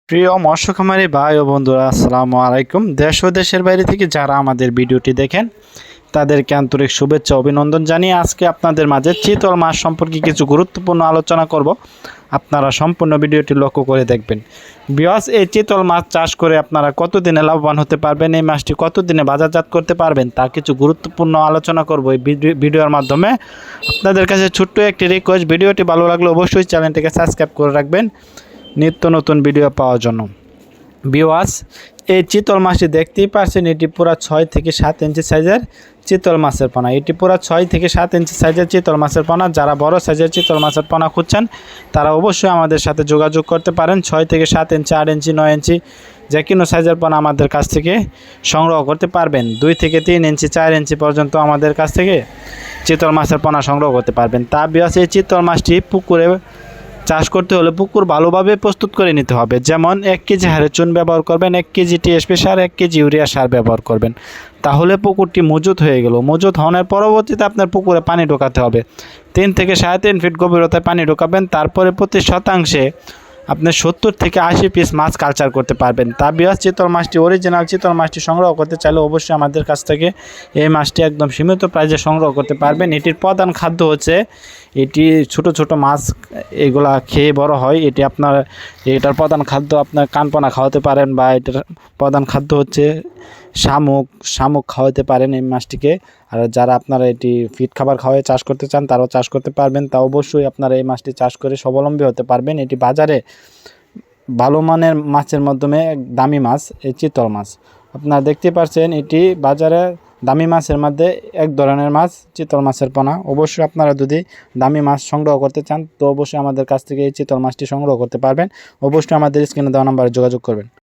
প্রিয় মৎস্য খামারি ভাই ও বন্ধুরা, আসসালামু আলাইকুম। দেশ ও দেশের বাইরে থেকে যারা আমাদের ভিডিওটি দেখেন তাদেরকে আন্তরিক শুভেচ্ছা অভিনন্দন জানিয়ে আজকে আপনাদের মাঝে চিতল মাছ সম্পর্কে কিছু গুরুত্বপূর্ণ আলোচনা করব। আপনারা সম্পূর্ণ ভিডিওটি লক্ষ্য করে দেখবেন। ভিউয়ার্স, এই চিতল মাছ চাষ করে আপনারা কতদিনে লাভবান হতে পারবেন, এই মাছটি কতদিনে বাজারজাত করতে পারবেন তা কিছু গুরুত্বপূর্ণ আলোচনা করব এই ভিডিওর মাধ্যমে। আপনাদের কাছে ছোট্ট একটি রিকোয়েস্ট, ভিডিওটি ভালো লাগলে অবশ্যই চ্যানেলটিকে সাবস্ক্রাইব করে রাখবেন নিত্য নতুন ভিডিও পাওয়ার জন্য। ভিউয়ার্স, এই চিতল মাছটি দেখতেই পারছেন, এটি পুরো 6 থেকে 7 ইঞ্চি সাইজের চিতল মাছের পোনা। এটি পুরো 6 থেকে 7 ইঞ্চি সাইজের চিতল মাছের পোনা। যারা বড় সাইজের চিতল মাছের পোনা খুঁজছেন তারা অবশ্যই আমাদের সাথে যোগাযোগ করতে পারেন। 6 থেকে 7 ইঞ্চি, 8 ইঞ্চি, 9 ইঞ্চি যে কোনো সাইজের পোনা আমাদের কাছ থেকে সংগ্রহ করতে পারবেন। 2 থেকে 3 ইঞ্চি, 4 ইঞ্চি পর্যন্ত আমাদের কাছ থেকে চিতল মাছের পোনা সংগ্রহ করতে পারবেন। তা ভিউয়ার্স, এই চিতল মাছটি পুকুরে চাষ করতে হলে পুকুর ভালোভাবে প্রস্তুত করে নিতে হবে। যেমন 1 কেজি হারে চুন ব্যবহার করবেন, 1 কেজি টিএসপি সার, 1 কেজি ইউরিয়া সার ব্যবহার করবেন। তাহলে পুকুরটি মজুত হয়ে গেল। মজুত হওয়ার পরবর্তীতে আপনার পুকুরে পানি ঢোকাতে হবে। 3 থেকে 3.5 ফিট গভীরতায় পানি ঢোকাবেন। তারপরে প্রতি শতাংশে আপনি 70 থেকে 80 পিস মাছ কালচার করতে পারবেন। তা ভিউয়ার্স, চিতল মাছটি, অরিজিনাল চিতল মাছটি সংগ্রহ করতে চাইলে অবশ্যই আমাদের কাছ থেকে এই মাছটি একদম সীমিত প্রাইসে সংগ্রহ করতে পারবেন। এটির প্রধান খাদ্য হচ্ছে, এটি ছোট ছোট মাছ এগুলা খেয়ে বড় হয়। এটার প্রধান খাদ্য আপনার কানপোনা খাওয়াতে পারেন, বা এটার প্রধান খাদ্য হচ্ছে শামুক খাওয়াতে পারেন এই মাছটিকে। আর যারা আপনারা এটি ফিড খাবার খাওয়ায় চাষ করতে চান তারাও চাষ করতে পারবেন। তা অবশ্যই আপনারা এই মাছটি চাষ করে স্বাবলম্বী হতে পারবেন। এটি বাজারে ভালো মানের মাছের মাধ্যমে দামি মাছ এই চিতল মাছ। আপনারা দেখতে পাচ্ছেন, এটি বাজারে দামি মাছের মধ্যে এক ধরনের মাছ চিতল মাছের পোনা। অবশ্যই আপনারা যদি দামি মাছ সংগ্রহ করতে চান তো অবশ্যই আমাদের কাছ থেকে এই চিতল মাছটি সংগ্রহ করতে পারবেন। অবশ্যই আমাদের স্ক্রিনে দেওয়া নাম্বারে যোগাযোগ করবেন।